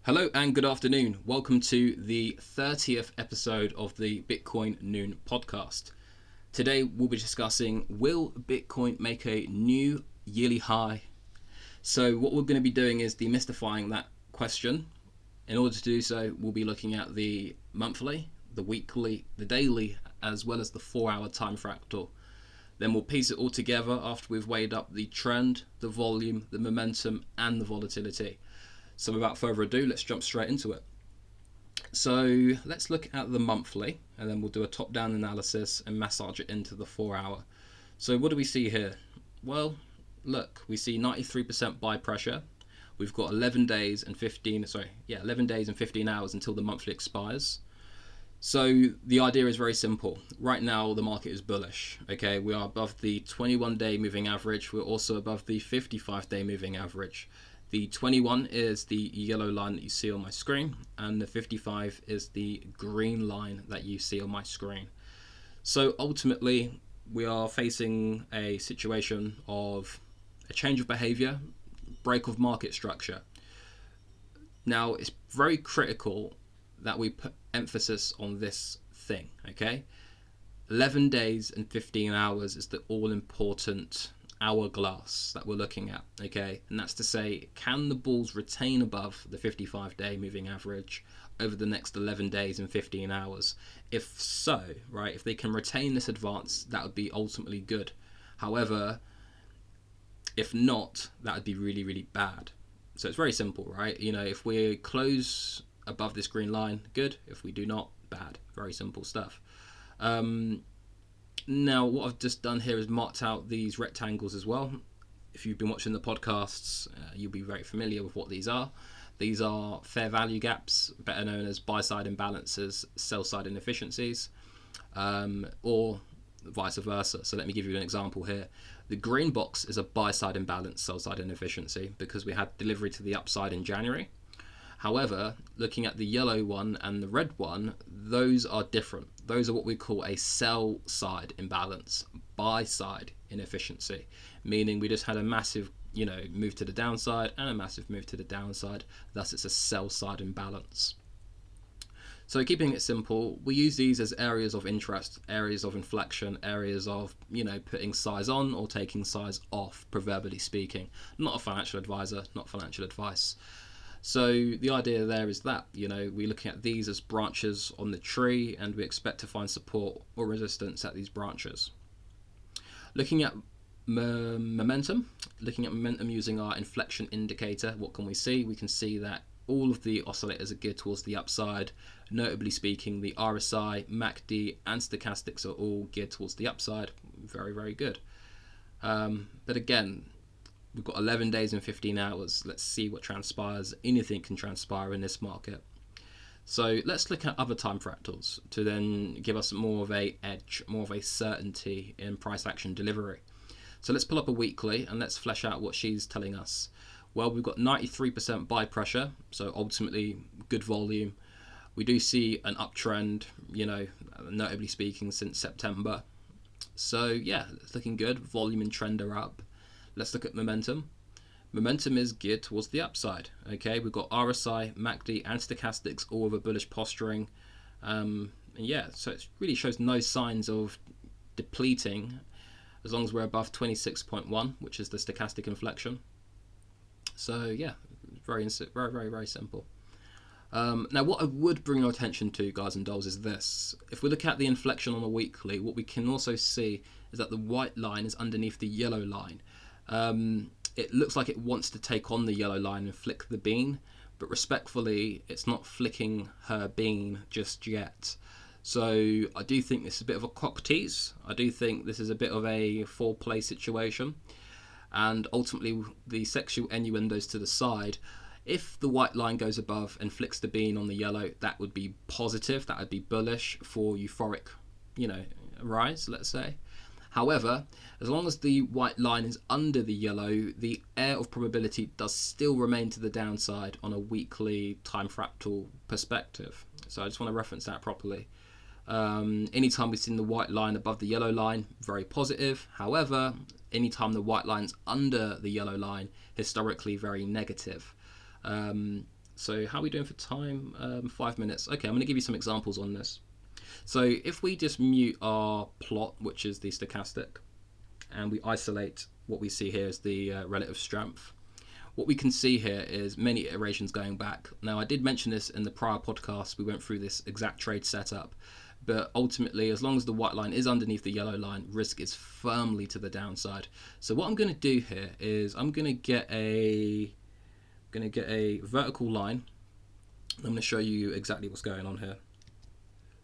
Hello and good afternoon. Welcome to the 30th episode of the Bitcoin Noon podcast. Today we'll be discussing, will Bitcoin make a new yearly high? So what we're going to be doing is demystifying that question. In order to do so, we'll be looking at the monthly, the weekly, the daily, as well as the 4-hour time fractal. Then we'll piece it all together after we've weighed up the trend, the volume, the momentum, and the volatility. So without further ado, let's jump straight into it. So let's look at the monthly, and then we'll do a top-down analysis and massage it into the 4-hour. So what do we see here? Well, look, we see 93% buy pressure. We've got 11 days and 15 hours until the monthly expires. So the idea is very simple. Right now, the market is bullish. Okay, we are above the 21-day moving average. We're also above the 55-day moving average. The 21 is the yellow line that you see on my screen, and the 55 is the green line that you see on my screen. So ultimately, we are facing a situation of a change of behavior, break of market structure. Now, it's very critical that we put emphasis on this thing, okay? 11 days and 15 hours is the all-important hourglass that we're looking at, okay? And that's to say, can the bulls retain above the 55-day moving average over the next 11 days and 15 hours? If so, right, if they can retain this advance, that would be ultimately good. However, if not, that would be really, really bad. So it's very simple, right? You know, if we close above this green line, good. If we do not, bad. Very simple stuff. Now, what I've just done here is marked out these rectangles as well. If you've been watching the podcasts, you'll be very familiar with what these are. These are fair value gaps, better known as buy-side imbalances, sell-side inefficiencies, or vice versa. So let me give you an example here. The green box is a buy-side imbalance, sell-side inefficiency, because we had delivery to the upside in January. However, looking at the yellow one and the red one, those are different. Those are what we call a sell side imbalance, buy side inefficiency, meaning we just had a massive, move to the downside and a massive move to the downside. Thus, it's a sell side imbalance. So keeping it simple, we use these as areas of interest, areas of inflection, areas of, putting size on or taking size off, proverbially speaking. Not a financial advisor, not financial advice. So the idea there is that, we're looking at these as branches on the tree, and we expect to find support or resistance at these branches. Looking at momentum using our inflection indicator, what can we see? We can see that all of the oscillators are geared towards the upside. Notably speaking, the RSI, MACD, and stochastics are all geared towards the upside. Very, very good. But again, we've got 11 days and 15 hours. Let's see what transpires. Anything can transpire in this market. So let's look at other time fractals to then give us more of a edge, more of a certainty in price action delivery. So let's pull up a weekly and let's flesh out what she's telling us. Well, we've got 93% buy pressure, so ultimately good volume. We do see an uptrend, notably speaking, since September. So yeah, it's looking good. Volume and trend are up. Let's look at momentum. Momentum is geared towards the upside. Okay, we've got RSI, MACD, and stochastics all with a bullish posturing. So it really shows no signs of depleting as long as we're above 26.1, which is the stochastic inflection. So yeah, very, very, very simple. Now, what I would bring your attention to, guys and dolls, is this. If we look at the inflection on a weekly, what we can also see is that the white line is underneath the yellow line. It looks like it wants to take on the yellow line and flick the bean, but respectfully, it's not flicking her bean just yet. So I do think this is a bit of a cock tease. I do think this is a bit of a foreplay situation, and ultimately the sexual innuendos to the side. If the white line goes above and flicks the bean on the yellow, that would be positive, that would be bullish for euphoric, rise, let's say. However, as long as the white line is under the yellow, the air of probability does still remain to the downside on a weekly time fractal perspective. So I just want to reference that properly. Anytime we've seen the white line above the yellow line, very positive. However, anytime the white line's under the yellow line, historically very negative. So how are we doing for time? 5 minutes. Okay, I'm going to give you some examples on this. So if we just mute our plot, which is the stochastic, and we isolate what we see here as the relative strength, what we can see here is many iterations going back. Now, I did mention this in the prior podcast. We went through this exact trade setup, but ultimately, as long as the white line is underneath the yellow line, risk is firmly to the downside. So what I'm going to do here is I'm going to get a vertical line. I'm going to show you exactly what's going on here.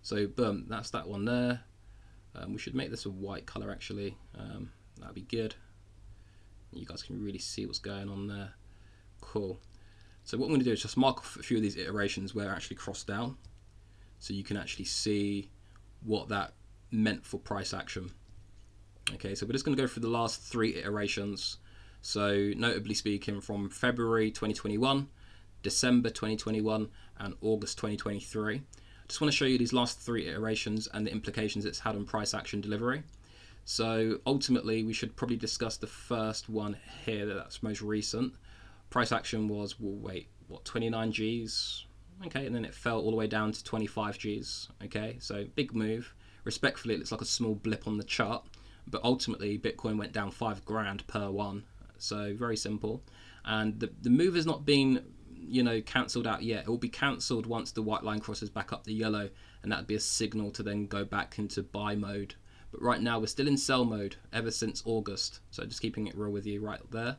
So boom, that's that one there. We should make this a white color actually. That'd be good. You guys can really see what's going on there. Cool. So what I'm going to do is just mark off a few of these iterations where I actually crossed down, so you can actually see what that meant for price action. Okay, so we're just going to go through the last 3 iterations. So notably speaking, from February 2021, December 2021, and August 2023. Just want to show you these last 3 iterations and the implications it's had on price action delivery. So ultimately, we should probably discuss the first one here, that's most recent. Price action was, 29 Gs? Okay, and then it fell all the way down to 25 Gs. Okay, so big move. Respectfully, it looks like a small blip on the chart, but ultimately Bitcoin went down 5 grand per one. So very simple. And the move has not been, cancelled out yet. It will be cancelled once the white line crosses back up the yellow, and that'd be a signal to then go back into buy mode. But right now we're still in sell mode ever since August. So just keeping it real with you right there.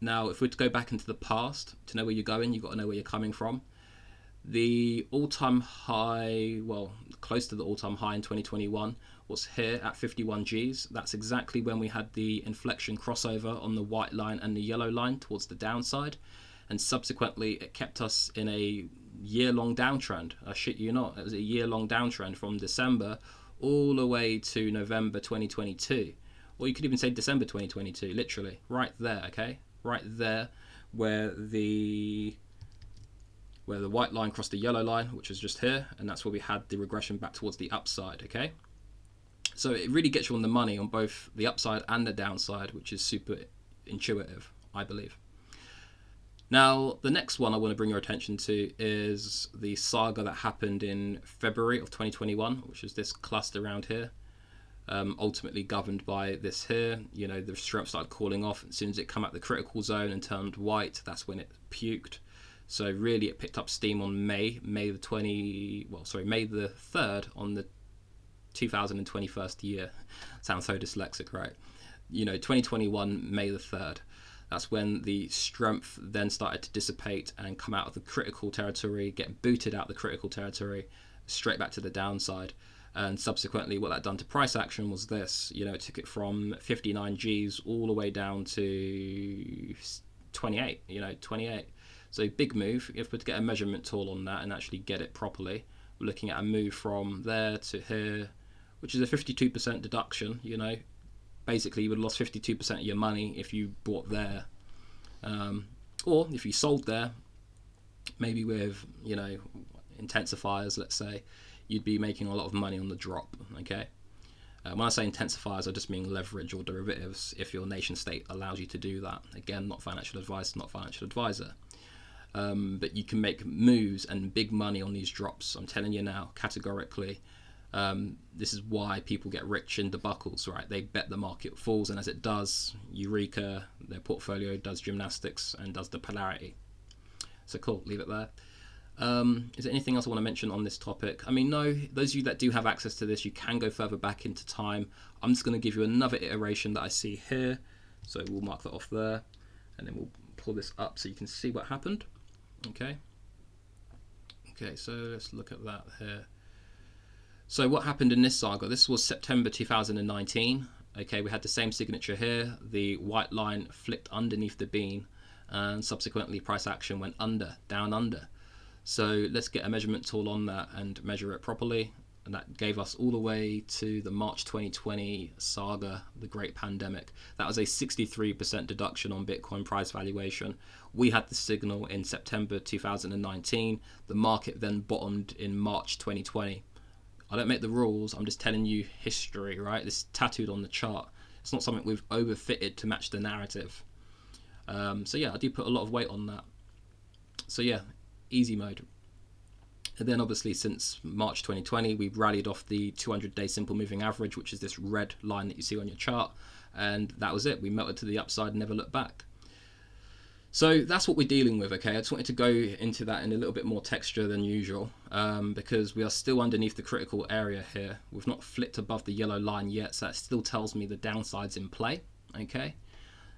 Now, if we're to go back into the past to know where you're going, you've got to know where you're coming from. The all-time high, close to the all-time high in 2021 was here at 51 Gs. That's exactly when we had the inflection crossover on the white line and the yellow line towards the downside. And subsequently, it kept us in a year-long downtrend. I shit you not. It was a year-long downtrend from December all the way to November 2022. Or you could even say December 2022, literally. Right there, okay? Right there where the white line crossed the yellow line, which is just here, and that's where we had the regression back towards the upside, okay? So it really gets you on the money on both the upside and the downside, which is super intuitive, I believe. Now, the next one I want to bring your attention to is the saga that happened in February of 2021, which is this cluster around here. Ultimately governed by this here, the strength started calling off. As soon as it come out the critical zone and turned white, that's when it puked. So really it picked up steam on May the 3rd on the 2021 year. Sounds so dyslexic, right? 2021, May the 3rd. That's when the strength then started to dissipate and come out of the critical territory, get booted out the critical territory, straight back to the downside. And subsequently, what that done to price action was this. It took it from 59 Gs all the way down to 28. 28. So big move. If we're to get a measurement tool on that and actually get it properly, we're looking at a move from there to here, which is a 52% deduction. Basically, you would have lost 52% of your money if you bought there, or if you sold there, maybe with intensifiers, let's say. You'd be making a lot of money on the drop, okay? When I say intensifiers, I just mean leverage or derivatives if your nation state allows you to do that. Again, not financial advice, not financial advisor. But you can make moves and big money on these drops. I'm telling you now, categorically. This is why people get rich in debuckles, right? They bet the market falls, and as it does, eureka, their portfolio does gymnastics and does the polarity. So cool, leave it there. Is there anything else I want to mention on this topic? No, those of you that do have access to this, you can go further back into time. I'm just going to give you another iteration that I see here. So we'll mark that off there, and then we'll pull this up so you can see what happened. Okay, so let's look at that here. So what happened in this saga? This was September 2019. Okay, we had the same signature here. The white line flicked underneath the bean, and subsequently price action went down under. So let's get a measurement tool on that and measure it properly. And that gave us all the way to the March 2020 saga, the great pandemic. That was a 63% deduction on Bitcoin price valuation. We had the signal in September 2019. The market then bottomed in March 2020. I don't make the rules, I'm just telling you history, right? This is tattooed on the chart. It's not something we've overfitted to match the narrative. So yeah, I do put a lot of weight on that. So yeah, easy mode. And then obviously since March 2020, we've rallied off the 200-day simple moving average, which is this red line that you see on your chart. And that was it. We melted to the upside and never looked back. So that's what we're dealing with, okay? I just wanted to go into that in a little bit more texture than usual, because we are still underneath the critical area here. We've not flipped above the yellow line yet, so that still tells me the downside's in play, okay?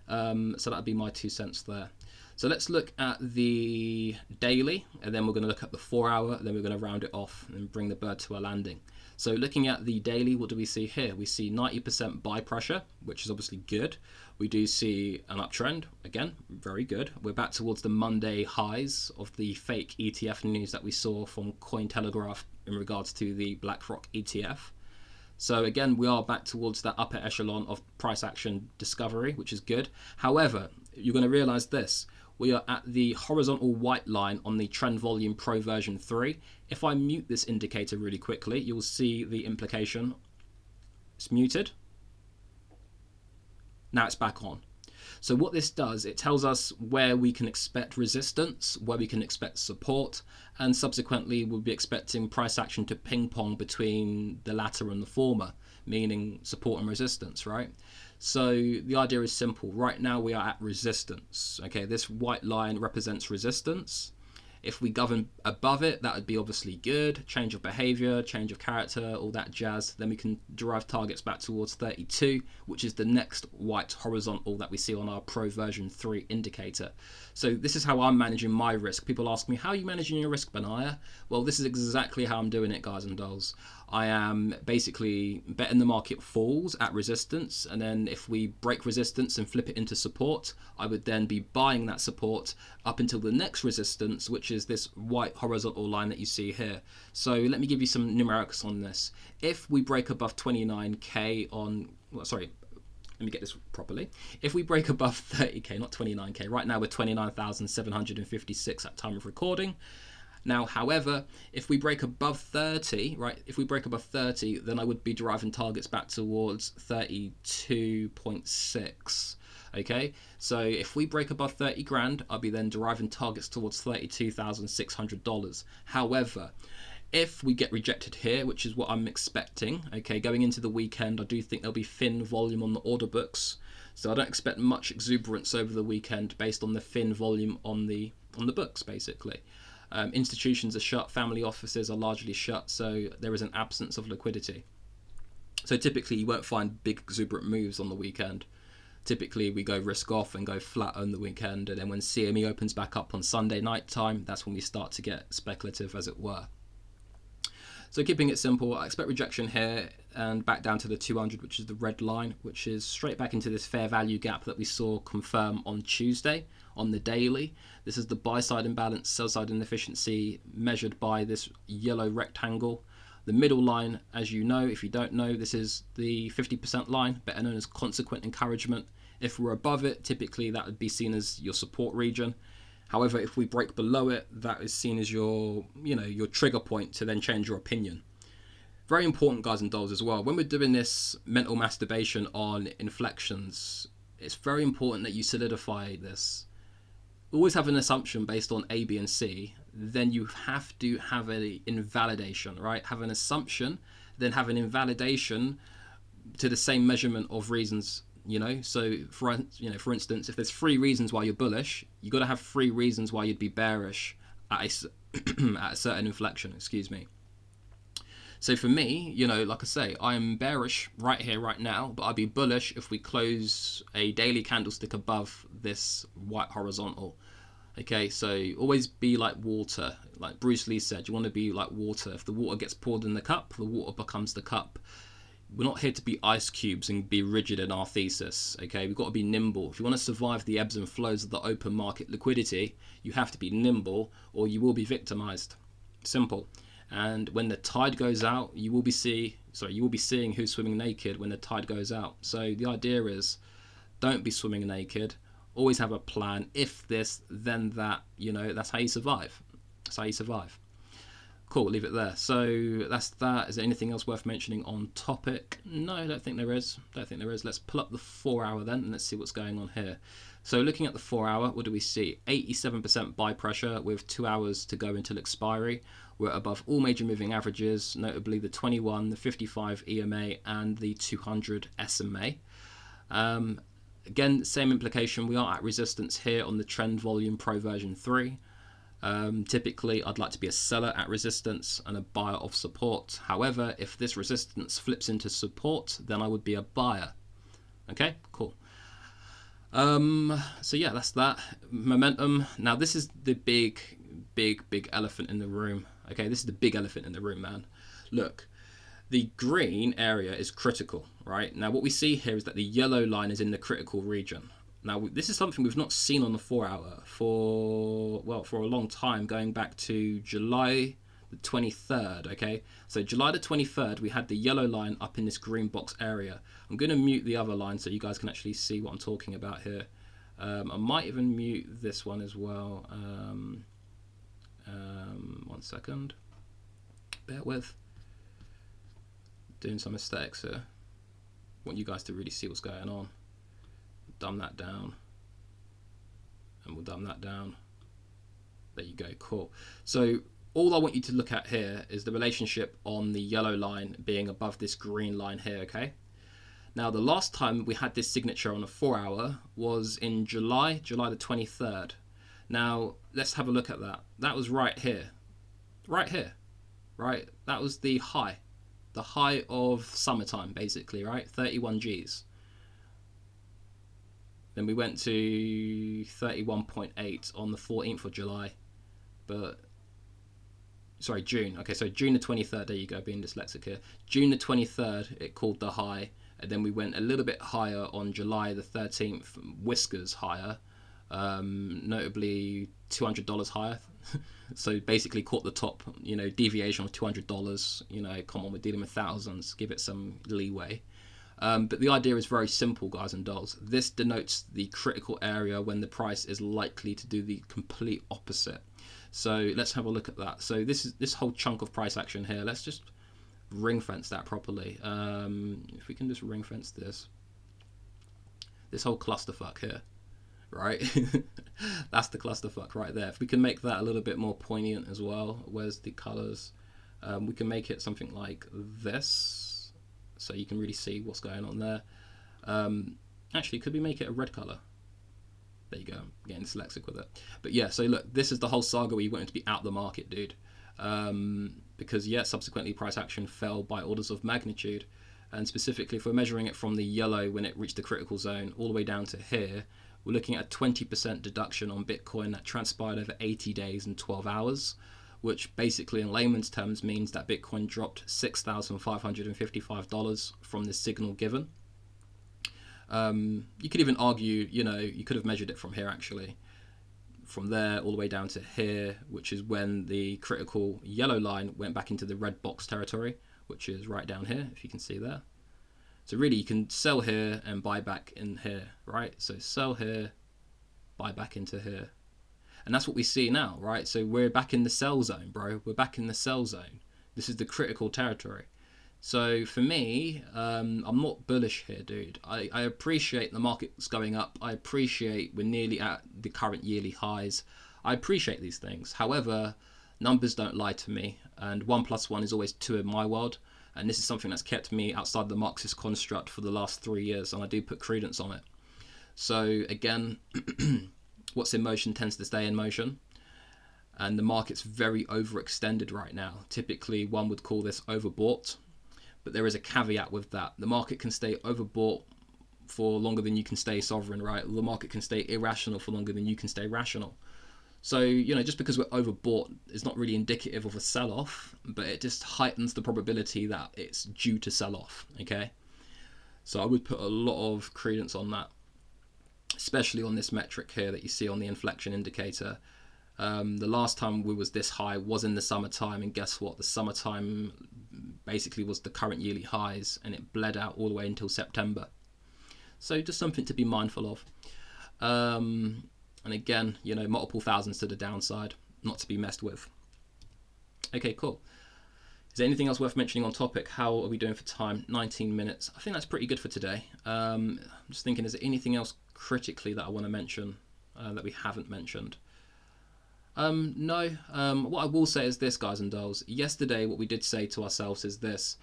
So that'd be my 2 cents there. So let's look at the daily, and then we're going to look at the 4 hour, and then we're going to round it off and bring the bird to a landing. So looking at the daily, what do we see here? We see 90% buy pressure, which is obviously good. We do see an uptrend, again, very good. We're back towards the Monday highs of the fake ETF news that we saw from Cointelegraph in regards to the BlackRock ETF. So again, we are back towards that upper echelon of price action discovery, which is good. However, you're going to realize this. We are at the horizontal white line on the Trend Volume Pro version 3. If I mute this indicator really quickly, you'll see the implication. It's muted. Now it's back on. So what this does, it tells us where we can expect resistance, where we can expect support, and subsequently we'll be expecting price action to ping pong between the latter and the former, meaning support and resistance, right? So the idea is simple. Right now we are at resistance. Okay, this white line represents resistance. If we govern above it, that would be obviously good. Change of behavior, change of character, all that jazz. Then we can derive targets back towards 32, which is the next white horizontal that we see on our Pro version 3 indicator. So this is how I'm managing my risk. People ask me, how are you managing your risk, Benaya? Well, this is exactly how I'm doing it, guys and dolls. I am basically betting the market falls at resistance, and then if we break resistance and flip it into support, I would then be buying that support up until the next resistance, which is this white horizontal line that you see here. So let me give you some numerics on this. If we break above 29k on, well, sorry, let me get this properly. If we break above 30k, not 29k, right now we're 29,756 at time of recording. Now, however, if we break above 30, right, if we break above 30, then I would be deriving targets back towards 32.6. Okay, so if we break above 30 grand, I'll be then deriving targets towards $32,600. However, if we get rejected here, which is what I'm expecting, okay, going into the weekend, I do think there'll be thin volume on the order books. So I don't expect much exuberance over the weekend based on the thin volume on the books, basically. Institutions are shut, family offices are largely shut, so there is an absence of liquidity. So typically you won't find big exuberant moves on the weekend. Typically we go risk off and go flat on the weekend, and then when CME opens back up on Sunday night time, that's when we start to get speculative, as it were. So keeping it simple, I expect rejection here and back down to the 200, which is the red line, which is straight back into this fair value gap that we saw confirm on Tuesday on the daily. This is the buy side imbalance, sell side inefficiency measured by this yellow rectangle. The middle line, as you know, if you don't know, this is the 50% line, better known as consequent encouragement. If we're above it, typically that would be seen as your support region. However, if we break below it, that is seen as your trigger point to then change your opinion. Very important, guys and dolls, as well. When we're doing this mental masturbation on inflections, it's very important that you solidify this. Always have an assumption based on A, B, and C. Then you have to have an invalidation, right? Have an assumption, then have an invalidation to the same measurement of reasons. So for instance, if there's 3 reasons why you're bullish, you got to have 3 reasons why you'd be bearish at a certain inflection. Excuse me. So for me, like I say, I am bearish right here, right now, but I'd be bullish if we close a daily candlestick above this white horizontal. Okay, so always be like water. Like Bruce Lee said, you want to be like water. If the water gets poured in the cup, the water becomes the cup. We're not here to be ice cubes and be rigid in our thesis, okay? We've got to be nimble. If you want to survive the ebbs and flows of the open market liquidity, you have to be nimble or you will be victimized. Simple. And when the tide goes out, you will be seeing who's swimming naked when the tide goes out. So the idea is, don't be swimming naked. Always have a plan. If this, then that. That's how you survive. That's how you survive. Cool, leave it there. So that's that. Is there anything else worth mentioning on topic? No, I don't think there is. Let's pull up the 4 hour then and let's see what's going on here. So looking at the 4 hour, what do we see? 87% buy pressure with 2 hours to go until expiry. We're above all major moving averages, notably the 21, the 55 EMA, and the 200 SMA. Again, same implication. We are at resistance here on the Trend Volume Pro version 3. Typically, I'd like to be a seller at resistance and a buyer of support. However, if this resistance flips into support, then I would be a buyer. Okay, cool. So yeah, that's that. Momentum. Now, this is the big elephant in the room. Okay, this is the big elephant in the room, man. Look, the green area is critical, right? Now, what we see here is that the yellow line is in the critical region. Now, this is something we've not seen on the 4 hour for a long time, going back to July the 23rd, okay? So July the 23rd, we had the yellow line up in this green box area. I'm going to mute the other line so you guys can actually see what I'm talking about here. I might even mute this one as well. 1 second. Bear with. Doing some aesthetics here. Want you guys to really see what's going on. Dumb that down. And we'll dumb that down. There you go, cool. So all I want you to look at here is the relationship on the yellow line being above this green line here, okay? Now, the last time we had this signature on a 4 hour was in July the 23rd. Now, let's have a look at that. That was right here, right? That was the high of summertime, basically, right? 31 Gs. Then we went to 31.8 on the 14th of July, June. Okay, so June the 23rd, there you go, being dyslexic here. June the 23rd, it called the high, and then we went a little bit higher on July the 13th, whiskers higher, notably $200 higher. So basically caught the top, deviation of $200. Come on, we're dealing with thousands, give it some leeway. But the idea is very simple, guys and dolls. This denotes the critical area when the price is likely to do the complete opposite. So let's have a look at that. So this whole chunk of price action here, let's just ring fence that properly. If we can just ring fence this whole clusterfuck here, right? That's the clusterfuck right there. If we can make that a little bit more poignant as well, where's the colors? We can make it something like this, so you can really see what's going on there. Actually, could we make it a red color? There you go, I'm getting dyslexic with it. But yeah, so look, this is the whole saga where you want it to be out the market, dude. Because yeah, subsequently price action fell by orders of magnitude. And specifically, if we're measuring it from the yellow when it reached the critical zone all the way down to here, we're looking at a 20% deduction on Bitcoin that transpired over 80 days and 12 hours, which basically in layman's terms means that Bitcoin dropped $6,555 from the signal given. You could even argue, you could have measured it from here actually. From there all the way down to here, which is when the critical yellow line went back into the red box territory, which is right down here, if you can see there. So really you can sell here and buy back in here, right? So sell here, buy back into here. And that's what we see now, right? So we're back in the sell zone, bro. We're back in the sell zone. This is the critical territory. So for me, I'm not bullish here, dude. I appreciate the market's going up. I appreciate we're nearly at the current yearly highs. I appreciate these things. However, numbers don't lie to me. And 1 + 1 is always 2 in my world. And this is something that's kept me outside the Marxist construct for the last 3 years. And I do put credence on it. So again, what's in motion tends to stay in motion. And the market's very overextended right now. Typically, one would call this overbought. But there is a caveat with that. The market can stay overbought for longer than you can stay sovereign, right? The market can stay irrational for longer than you can stay rational. So, just because we're overbought is not really indicative of a sell-off, but it just heightens the probability that it's due to sell off, okay? So I would put a lot of credence on that, especially on this metric here that you see on the inflection indicator. The last time we was this high was in the summertime, and guess what? The summertime basically was the current yearly highs, and it bled out all the way until September. So just something to be mindful of. And again, multiple thousands to the downside, not to be messed with. Okay, cool. Is there anything else worth mentioning on topic? How are we doing for time? 19 minutes. I think that's pretty good for today. I'm just thinking, is there anything else critically that I want to mention that we haven't mentioned? No. What I will say is this, guys and dolls. Yesterday, what we did say to ourselves is this.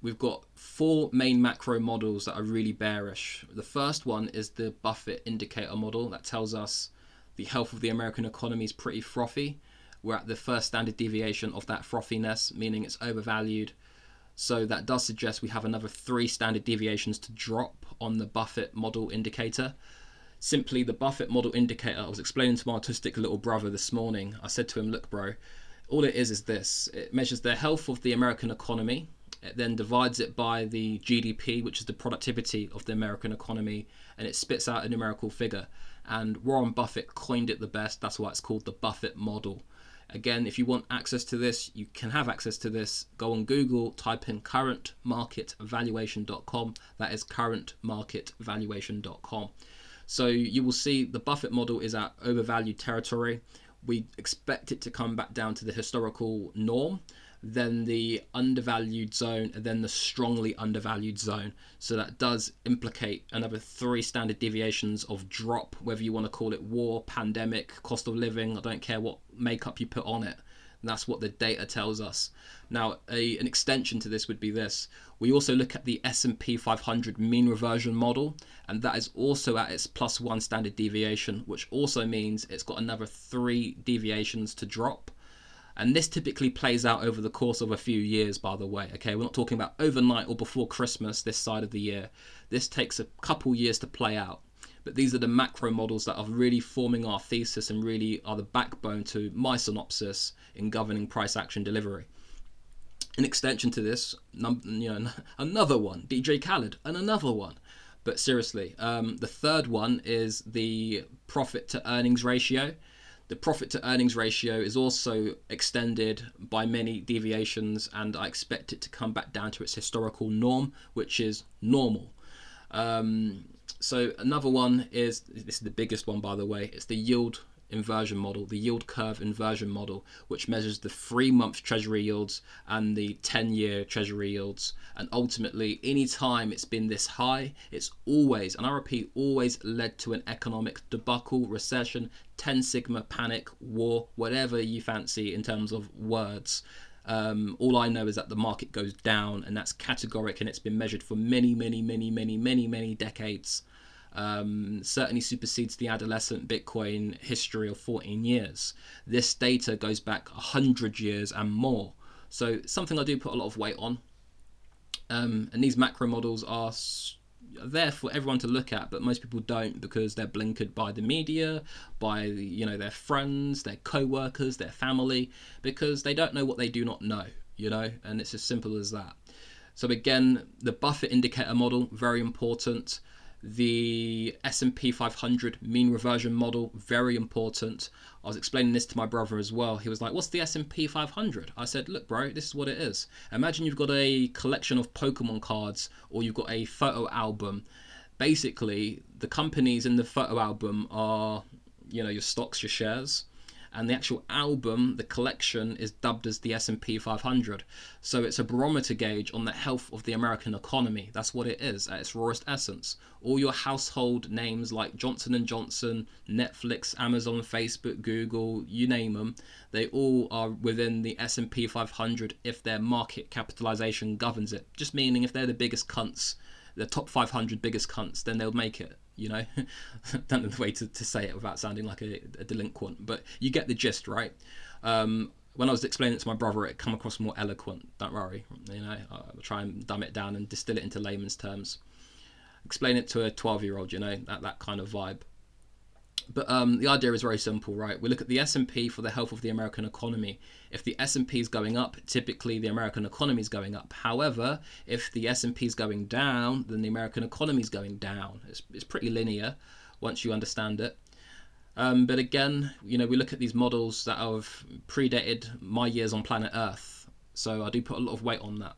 We've got 4 main macro models that are really bearish. The first one is the Buffett indicator model that tells us the health of the American economy is pretty frothy. We're at the first standard deviation of that frothiness, meaning it's overvalued. So that does suggest we have another 3 standard deviations to drop on the Buffett model indicator. Simply, the Buffett model indicator, I was explaining to my autistic little brother this morning. I said to him, look, bro, all it is this. It measures the health of the American economy. It then divides it by the GDP, which is the productivity of the American economy, and it spits out a numerical figure. And Warren Buffett coined it the best. That's why it's called the Buffett model. Again, if you want access to this, you can have access to this. Go on Google, type in currentmarketvaluation.com. That is currentmarketvaluation.com. So you will see the Buffett model is at overvalued territory. We expect it to come back down to the historical norm, then the undervalued zone, and then the strongly undervalued zone. So that does implicate another 3 standard deviations of drop, whether you want to call it war, pandemic, cost of living. I don't care what makeup you put on it. And that's what the data tells us. Now, an extension to this would be this. We also look at the S&P 500 mean reversion model, and that is also at its +1 standard deviation, which also means it's got another 3 deviations to drop. And this typically plays out over the course of a few years, by the way. Okay, we're not talking about overnight or before Christmas this side of the year. This takes a couple years to play out. But these are the macro models that are really forming our thesis and really are the backbone to my synopsis in governing price action delivery. In extension to this, another one, DJ Khaled, and another one. But seriously, the third one is the profit to earnings ratio. The profit to earnings ratio is also extended by many deviations, and I expect it to come back down to its historical norm, which is normal. So another one is, this is the biggest one, by the way, it's the yield inversion model, the yield curve inversion model, which measures the 3-month treasury yields and the 10-year treasury yields. And ultimately, any time it's been this high, it's always, and I repeat, always led to an economic debacle, recession, 10 sigma, panic, war, whatever you fancy in terms of words. All I know is that the market goes down, and that's categoric, and it's been measured for many decades. Certainly supersedes the adolescent Bitcoin history of 14 years. This data goes back 100 years and more. So something I do put a lot of weight on. And these macro models are there for everyone to look at, but most people don't, because they're blinkered by the media, by their friends, their co-workers, their family, because they don't know what they do not know, and it's as simple as that. So again, the Buffett indicator model, very important. The S&P 500 mean reversion model, very important. I was explaining this to my brother as well. He was like, what's the S&P 500? I said, look, bro, this is what it is. Imagine you've got a collection of Pokemon cards, or you've got a photo album. Basically, the companies in the photo album are, your stocks, your shares. And the actual album, the collection, is dubbed as the S&P 500. So it's a barometer gauge on the health of the American economy. That's what it is at its rawest essence. All your household names like Johnson & Johnson, Netflix, Amazon, Facebook, Google, you name them, they all are within the S&P 500 if their market capitalization governs it. Just meaning if they're the biggest cunts, the top 500 biggest cunts, then they'll make it. Don't know the way to say it without sounding like a delinquent, but you get the gist, right? When I was explaining it to my brother, it come across more eloquent. Don't worry, I'll try and dumb it down and distill it into layman's terms. Explain it to a 12-year-old, that kind of vibe. But the idea is very simple, right? We look at the S&P for the health of the American economy. If the S&P is going up, typically the American economy is going up. However, if the S&P is going down, then the American economy is going down. It's pretty linear once you understand it. But again, we look at these models that have predated my years on planet Earth. So I do put a lot of weight on that.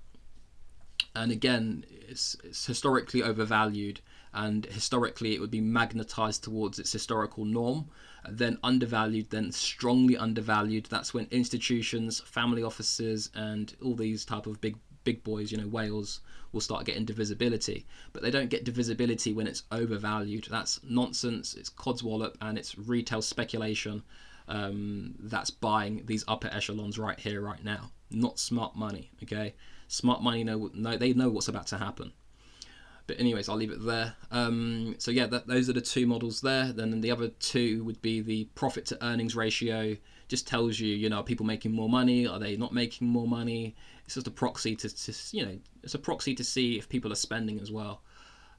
And again, it's historically overvalued. And historically it would be magnetized towards its historical norm, then undervalued, then strongly undervalued. That's when institutions, family offices, and all these type of big big boys, whales, will start getting divisibility. But they don't get divisibility when it's overvalued. That's nonsense. It's codswallop, and it's retail speculation that's buying these upper echelons right here, right now. Not smart money, okay? Smart money they know what's about to happen. But anyways, I'll leave it there. So yeah, those are the two models there. Then the other two would be the profit to earnings ratio. Just tells you, are people making more money? Are they not making more money? It's just a proxy to it's a proxy to see if people are spending as well,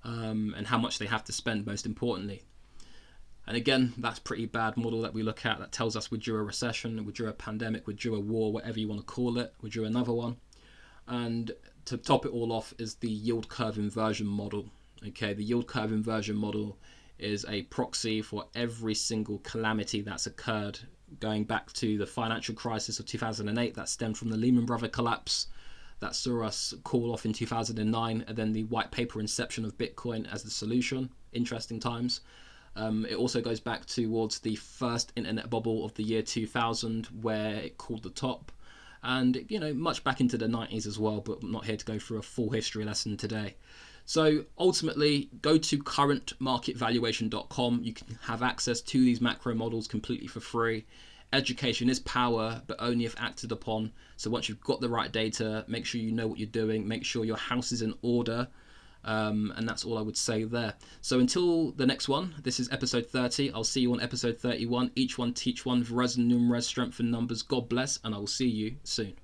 and how much they have to spend, most importantly. And again, that's a pretty bad model that we look at. That tells us we're due a recession, we're due a pandemic, we're due a war, whatever you want to call it. We're due another one. And to top it all off is the yield curve inversion model. Okay, the yield curve inversion model is a proxy for every single calamity that's occurred, going back to the financial crisis of 2008 that stemmed from the Lehman Brothers collapse, that saw us call off in 2009, and then the white paper inception of Bitcoin as the solution. Interesting times. It also goes back towards the first internet bubble of the year 2000, where it called the top. And, much back into the 90s as well, but I'm not here to go through a full history lesson today. So ultimately, go to currentmarketvaluation.com. You can have access to these macro models completely for free. Education is power, but only if acted upon. So once you've got the right data, make sure you know what you're doing. Make sure your house is in order. And that's all I would say there. So until the next one, this is episode 30. I'll see you on episode 31. Each one teach one. Verizon Numerez, strength in numbers. God bless, and I will see you soon.